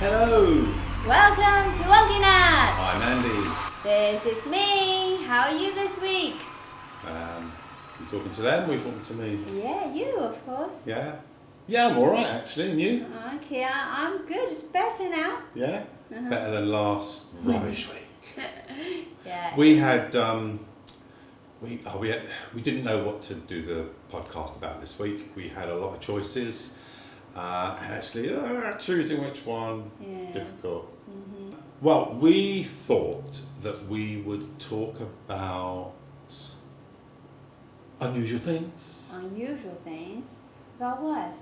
Hello! Welcome to wonkynuts. I'm Andy. This is Ming. How are you this week? You talking to them or you talking to me? Yeah, you of course. Yeah? Yeah, I'm alright actually, and you? Okay, I'm good. It's better now. Yeah? Better than last rubbish week. Yeah. We had, we didn't know what to do the podcast about this week. We had a lot of choices. Choosing which one, Yes. difficult. Well, we thought that we would talk about unusual things. Unusual things? About what?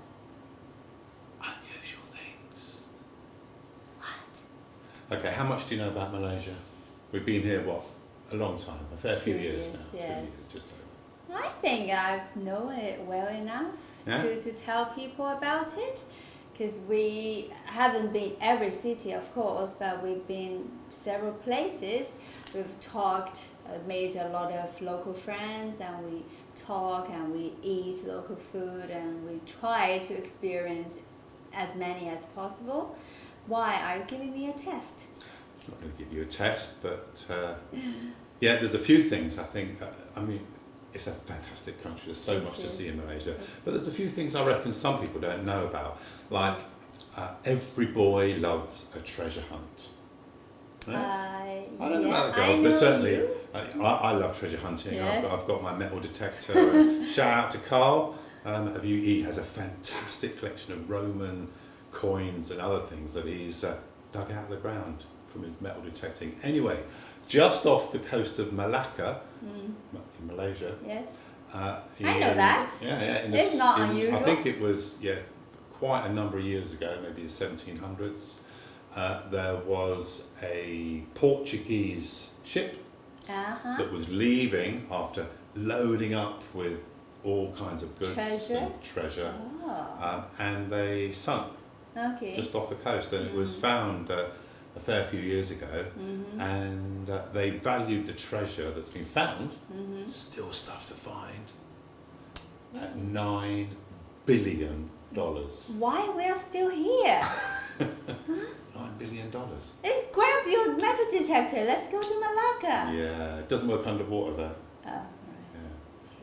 Unusual things. What? Okay, how much do you know about Malaysia? We've been here, a long time, a fair few years now. 2 Yes. years, just over. I think I've known it well enough to tell people about it. Because we haven't been every city, of course, but we've been several places. We've talked, made a lot of local friends, and we talk and we eat local food, and we try to experience as many as possible. Why are you giving me a test? I'm not going to give you a test, but yeah, there's a few things I think. It's a fantastic country. There's so much to see in Malaysia, but there's a few things I reckon some people don't know about. Like every boy loves a treasure hunt. I don't know about the girls, but certainly I love treasure hunting. Yes. I've got my metal detector. Shout out to Carl. He has a fantastic collection of Roman coins and other things that he's dug out of the ground from his metal detecting. Anyway, just off the coast of Malacca, in Malaysia. Yes. I know that. Yeah. It's not unusual. I think it was, quite a number of years ago, maybe the 1700s. There was a Portuguese ship that was leaving after loading up with all kinds of goods and treasure, and they sunk just off the coast, and it was found a fair few years ago, and they valued the treasure that's been found, still stuff to find, at $9 billion. Why we are still here? $9 billion. Let's grab your metal detector. Let's go to Malacca. Yeah, it doesn't work underwater though. Oh, right.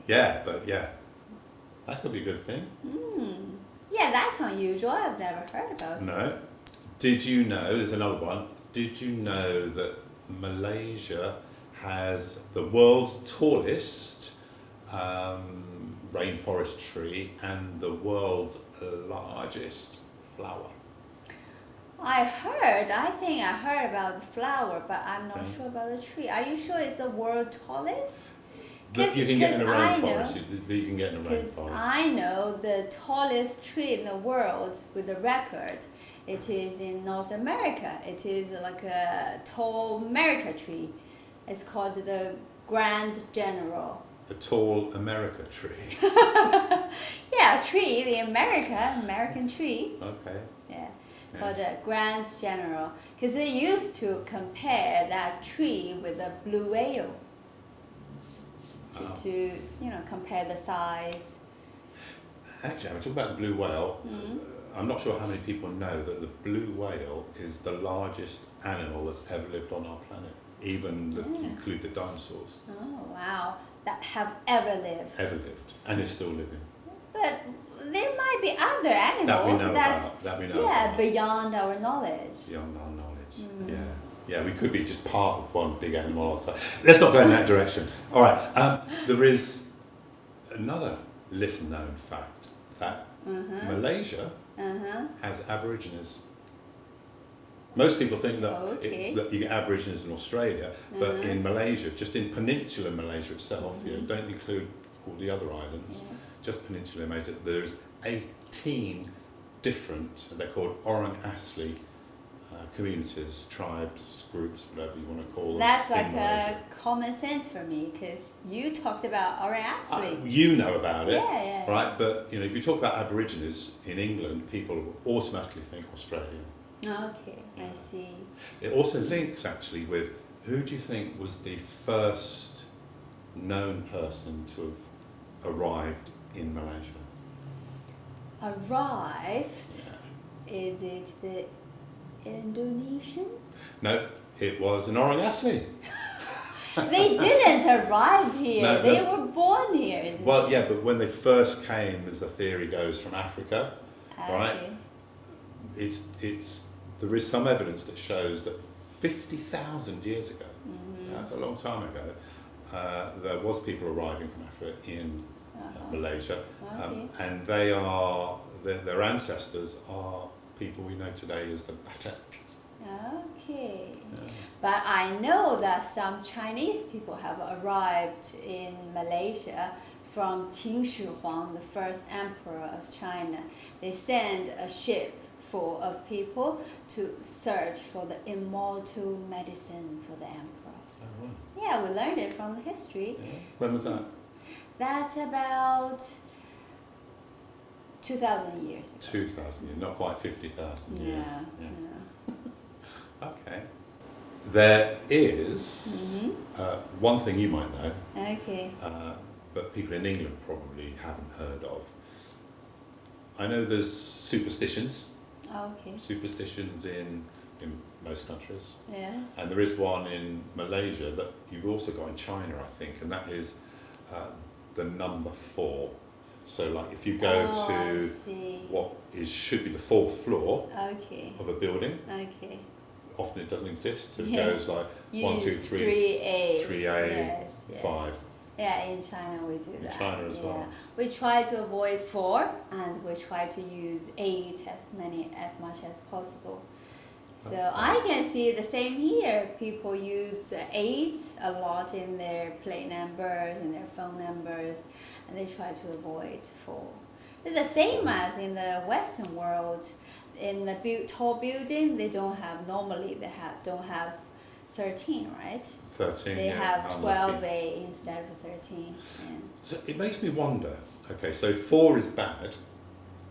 Yeah, but that could be a good thing. Yeah, that's unusual. I've never heard about it. No. Did you know, there's another one, did you know that Malaysia has the world's tallest rainforest tree and the world's largest flower? I think I heard about the flower, but I'm not sure about the tree. Are you sure it's the world's tallest? You can get in a rainforest. You can get in a rainforest. I know the tallest tree in the world with the record. It is in North America. It is like a tall America tree. It's called the Grand General. A tall America tree. Yeah, a tree, the American tree. Okay. Yeah, called a Grand General. Because they used to compare that tree with a blue whale. To compare the size. Actually, I'm talking about the blue whale. I'm not sure how many people know that the blue whale is the largest animal that's ever lived on our planet, even include the dinosaurs. Oh, wow. That have ever lived. Ever lived, and is still living. But there might be other animals that we know about. Beyond our knowledge. Beyond our knowledge, yeah, we could be just part of one big animal also. Let's not go in that direction. All right, there is another little known fact that Malaysia has Aborigines. Most people think that you get Aborigines in Australia, but in Malaysia, just in peninsular Malaysia itself, don't include all the other islands, just peninsular Malaysia, there's 18 different, they're called Orang Asli communities, tribes, groups, whatever you want to call them. That's like a common sense for me, because you talked about Orang Asli. You know about it, yeah. Right? But if you talk about Aborigines in England, people automatically think Australian. Okay, I see. It also links actually with, who do you think was the first known person to have arrived in Malaysia? Arrived? Is it the Indonesian? No, it was an Orang Asli. They didn't arrive here. They were born here. Well, yeah, but when they first came, as the theory goes, from Africa, right? There is some evidence that shows that 50,000 years ago, that's a long time ago, there was people arriving from Africa in Malaysia, and their ancestors are people we know today as the Batak. Okay. But I know that some Chinese people have arrived in Malaysia from Qin Shi Huang, the first emperor of China. They sent a ship full of people to search for the immortal medicine for the emperor. Oh, right. Yeah, we learned it from the history. Yeah. When was that? That's about 2,000 years ago. 2,000 years, not quite 50,000 years. Yeah. Okay. There is one thing you might know, Okay. but people in England probably haven't heard of. I know there's superstitions. Okay. Superstitions in most countries. Yes. And there is one in Malaysia that you've also got in China, I think, and that is the number 4. So, like, if you go to what should be the 4th floor of a building, often it doesn't exist. So it goes like 1, 2, 3, 3A, 3A, yes, 5. Yeah, in China we do that. In China as well. We try to avoid 4, and we try to use 8 as much as possible. So I can see the same here. People use 8 a lot in their plate numbers, in their phone numbers, and they try to avoid 4. It's the same as in the Western world. In the tall building, they don't have 13, right? 13. They have 12A instead of 13. Yeah. So it makes me wonder. Okay, so 4 is bad.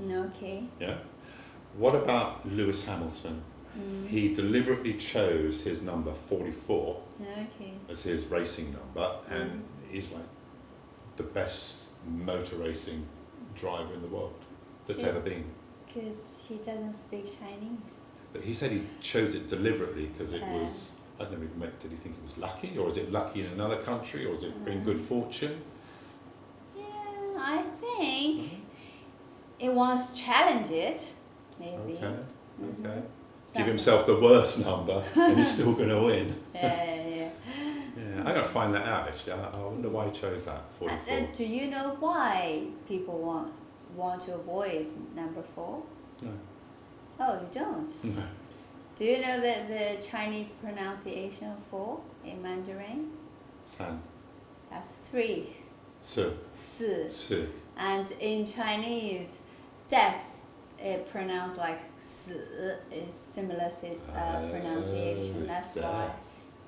Okay. Yeah. What about Lewis Hamilton? He deliberately chose his number 44 as his racing number, and he's like the best motor racing driver in the world that's ever been. Because he doesn't speak Chinese. But he said he chose it deliberately because it was, I don't know, did he think it was lucky, or is it lucky in another country, or is it bring good fortune? Yeah, I think it wants to challenge it, maybe. Okay. Give himself the worst number and he's still going to win. Yeah, I'm going to find that out actually. I wonder why he chose that, 44. Do you know why people want to avoid number 4? No. Oh, you don't? No. Do you know that the Chinese pronunciation of 4 in Mandarin? San. That's 3. Si. Si. And in Chinese, death is pronounced like si, is similar pronunciation. That's why.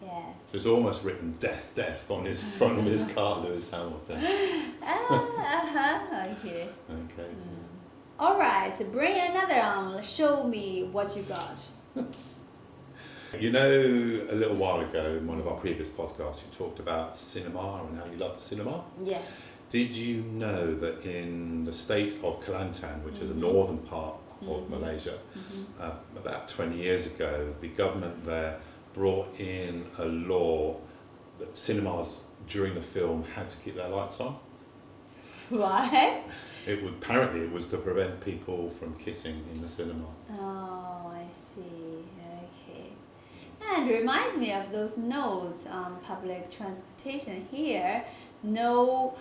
Yes. So it's almost written death on his front of his car, Lewis Hamilton. Okay. Okay. All right, bring another on. Show me what you got. You know, a little while ago in one of our previous podcasts, you talked about cinema and how you love the cinema. Yes. Did you know that in the state of Kelantan, which is a northern part of Malaysia, about 20 years ago, the government there brought in a law that cinemas during the film had to keep their lights on? Why? Apparently it was to prevent people from kissing in the cinema. Oh, I see. Okay. And it reminds me of those notes on public transportation here. No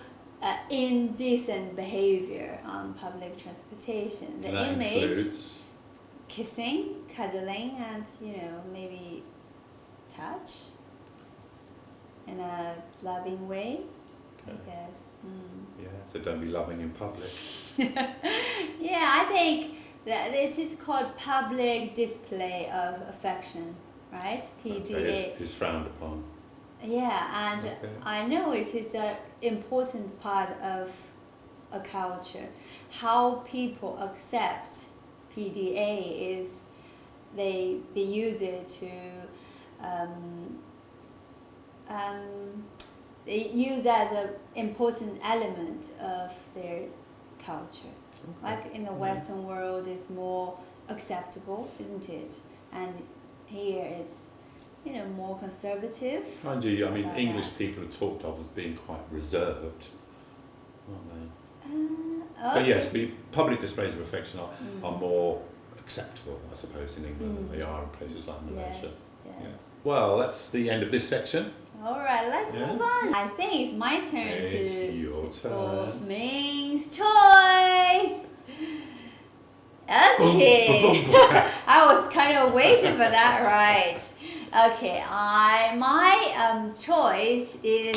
indecent behavior on public transportation. The that image includes kissing, cuddling, and maybe touch in a loving way. I guess. Yeah, so don't be loving in public. Yeah, I think that it is called public display of affection, right? PDA. Is frowned upon. Yeah, and I know it is an important part of a culture. How people accept PDA is they use it to they use as an important element of their culture. Like in the Western world, it's more acceptable, isn't it? and here it's more conservative. Mind you, I mean, English people are talked of as being quite reserved, aren't they? Okay. But yes, public displays of affection are more acceptable, I suppose, in England than they are in places like Malaysia. Yes. Yeah. Well, that's the end of this section. All right, let's move on. I think it's my turn for Ming's choice. Okay. I was kind of waiting for that, right? Okay, my choice is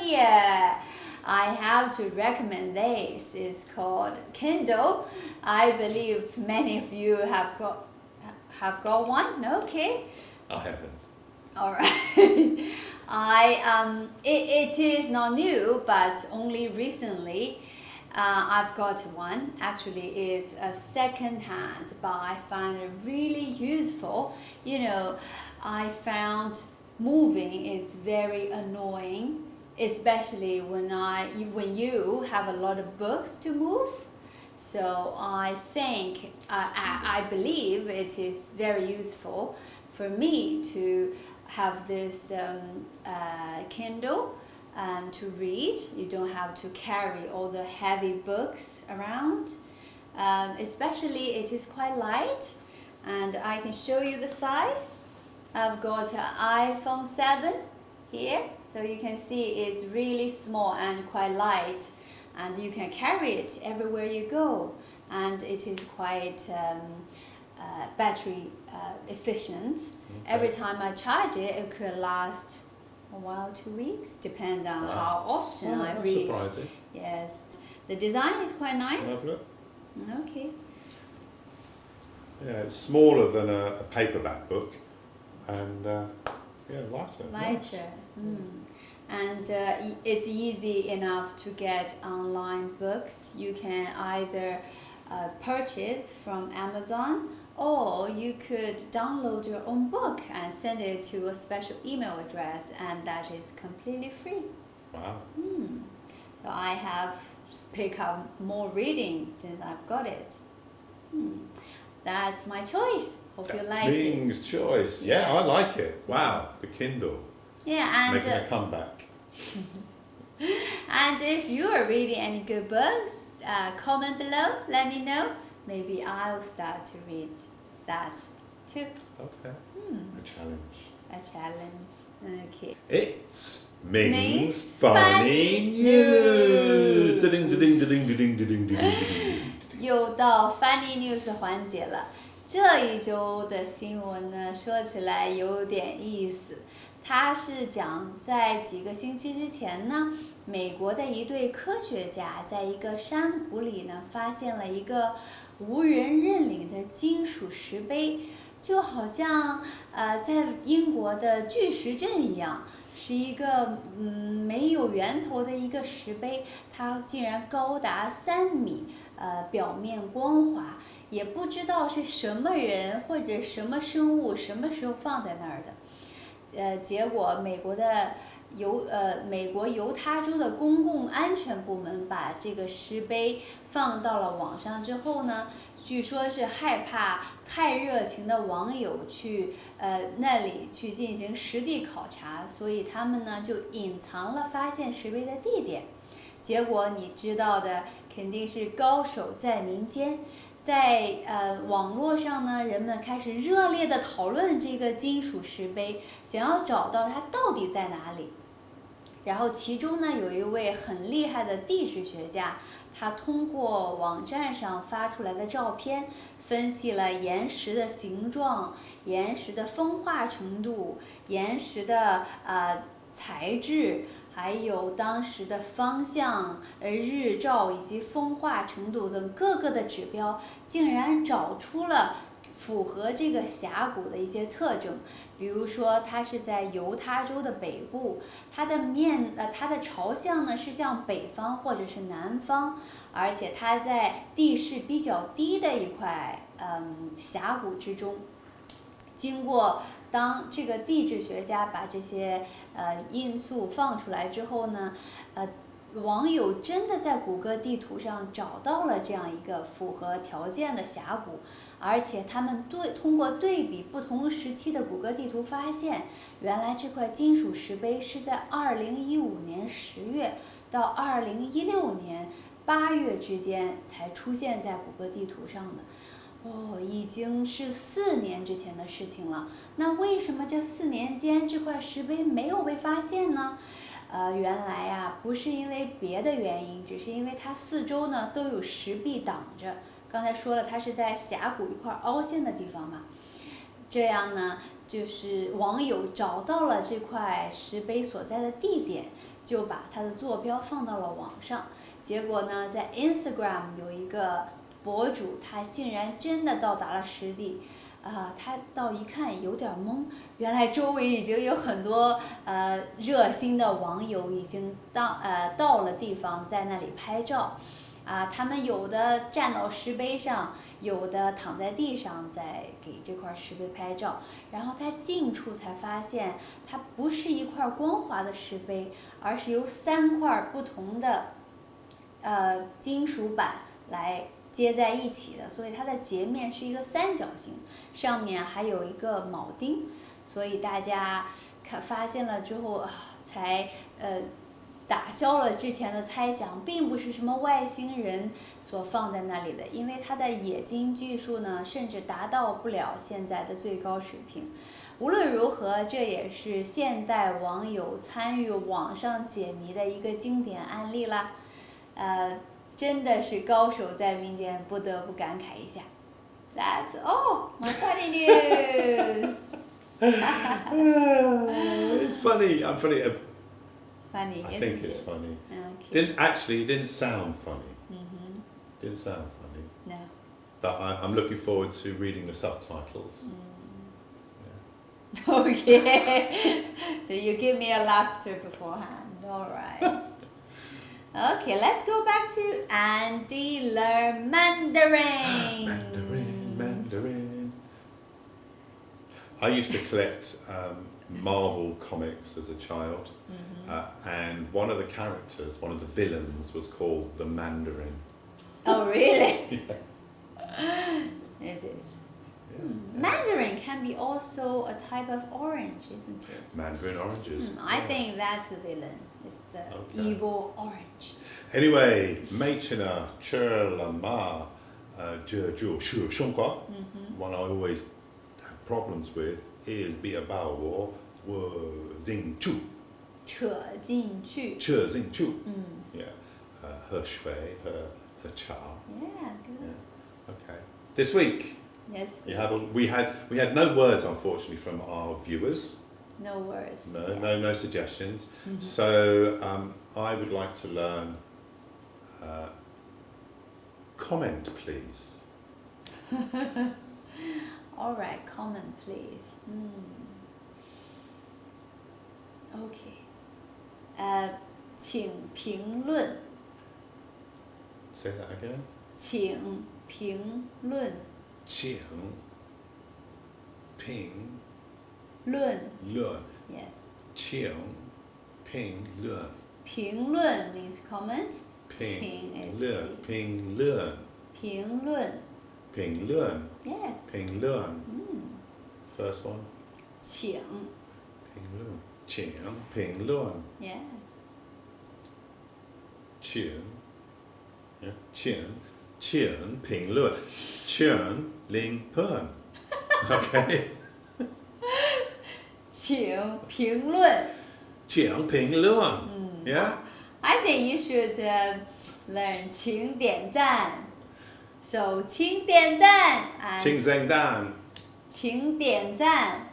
here. I have to recommend this. It's called Kindle. I believe many of you have got one. Okay. I haven't. All right. It is not new, but only recently I've got one. Actually, it's a second hand, but I find it really useful. I found moving is very annoying, especially when you have a lot of books to move. So I think I believe it is very useful for me to have this Kindle to read. You don't have to carry all the heavy books around. Especially it is quite light, and I can show you the size. I've got an iPhone 7 here, so you can see it's really small and quite light, and you can carry it everywhere you go, and it is quite battery efficient. Okay. Every time I charge it, it could last a while, 2 weeks, depends on how often I read. Surprising. Yes, the design is quite nice. Lovely. Okay. Yeah, it's smaller than a paperback book, and lighter. Lighter. And it's easy enough to get online books. You can either purchase from Amazon, or you could download your own book and send it to a special email address, and that is completely free. Wow. So I have picked up more reading since I've got it. That's my choice. Hope you like it. Ming's choice. Yeah, I like it. Wow, the Kindle. Yeah, and making a comeback. And if you are reading any good books, comment below. Let me know. Maybe I'll start to read that too. Okay. A challenge. A challenge. Okay. It's Ming's funny news. Ding-ding-ding-ding-ding-ding-ding-ding-ding. 又到 funny news 环节了。这一周的新闻呢，说起来有点意思。它是讲在几个星期之前呢，美国的一对科学家在一个山谷里呢，发现了一个无人认领的金属石碑，就好像在英国的巨石阵一样，是一个没有源头的一个石碑，它竟然高达3米，表面光滑，也不知道是什么人或者什么生物什么时候放在那儿的。结果美国犹他州的公共安全部门把这个石碑放到了网上之后呢，据说是害怕太热情的网友去那里去进行实地考察，所以他们呢就隐藏了发现石碑的地点。结果你知道的，肯定是高手在民间。在网络上呢，人们开始热烈地讨论这个金属石碑，想要找到它到底在哪里。然后其中呢，有一位很厉害的地质学家，他通过网站上发出来的照片，分析了岩石的形状、岩石的风化程度、岩石的材质，还有当时的方向、日照以及风化程度等各个的指标，竟然找出了符合这个峡谷的一些特征。比如说，它是在犹他州的北部，它的朝向呢是向北方或者是南方，而且它在地势比较低的一块峡谷之中。经过当这个地质学家把这些因素放出来之后呢，网友真的在谷歌地图上找到了这样一个符合条件的峡谷，而且他们通过对比不同时期的谷歌地图发现，原来这块金属石碑是在2015年10月到2016年8月之间才出现在谷歌地图上的。已经是4年之前的事情了。那为什么这4年间这块石碑没有被发现呢？原来啊，不是因为别的原因，只是因为它四周呢都有石壁挡着。刚才说了，它是在峡谷一块凹陷的地方嘛。这样呢，就是网友找到了这块石碑所在的地点，就把它的坐标放到了网上。结果呢，在 Instagram 有一个博主，他竟然真的到达了实地。他到一看有点懵，原来周围已经有很多热心的网友已经到了地方，在那里拍照。他们有的站到石碑上，有的躺在地上在给这块石碑拍照。然后他近处才发现，它不是一块光滑的石碑，而是由3块不同的金属板来接在一起的，所以它的截面是一个三角形，上面还有一个铆钉，所以大家发现了之后才打消了之前的猜想，并不是什么外星人所放在那里的，因为它的冶金技术呢，甚至达到不了现在的最高水平。无论如何，这也是现代网友参与网上解谜的一个经典案例啦。真的是高手在民间，不得不感慨一下。That's all my funny news. It's funny. I'm funny. Funny. I think it's funny. Okay. It didn't sound funny. Didn't sound funny. No. But I'm looking forward to reading the subtitles. Yeah. Okay. So you give me a laughter beforehand. All right. Okay, let's go back to Andy learn Mandarin. Mandarin. I used to collect Marvel comics as a child, and one of the characters, one of the villains, was called the Mandarin. Oh, really? Yeah. It is. Yeah. Mandarin can be also a type of orange, isn't it? Mandarin oranges. I think that's the villain. It's the evil orange. Anyway, 妹亲啊，吃了嘛，这就是生活。One I always have problems with is 比较把我进去。扯进去。扯进去。Yeah. 喝水，喝茶。Yeah, good. Yeah. Okay. This week. Yes. We had no words, unfortunately, from our viewers. No words. No suggestions. So I would like to learn. Comment, please. All right, comment, please. Okay. 请评论。Say that again. 请评论。请评论。论。Yes. 请评论。评论 means comment. 评论。评论。评论。评论。Yes. 评论。First one. 请。评论。请评论。Yes. 请。请评论。请评论。Okay. 请评论。请评论。Yeah. I think you should learn 请点赞。So 请点赞。请点赞。请点赞。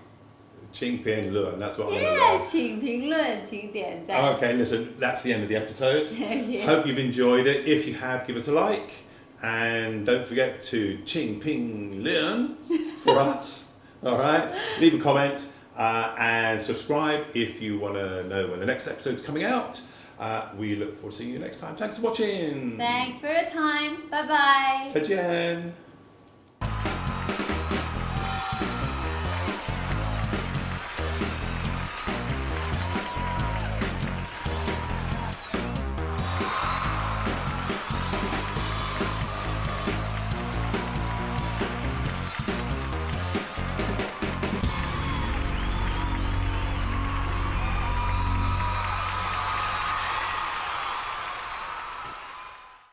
请评论. That's what I'm Yeah, 请评论，请点赞。 Okay, listen, that's the end of the episode. Yeah. Hope you've enjoyed it. If you have, give us a like. And don't forget to ching ping learn for us. All right? Leave a comment and subscribe if you want to know when the next episode's coming out. We look forward to seeing you next time. Thanks for watching. Thanks for your time. Bye bye. 再见.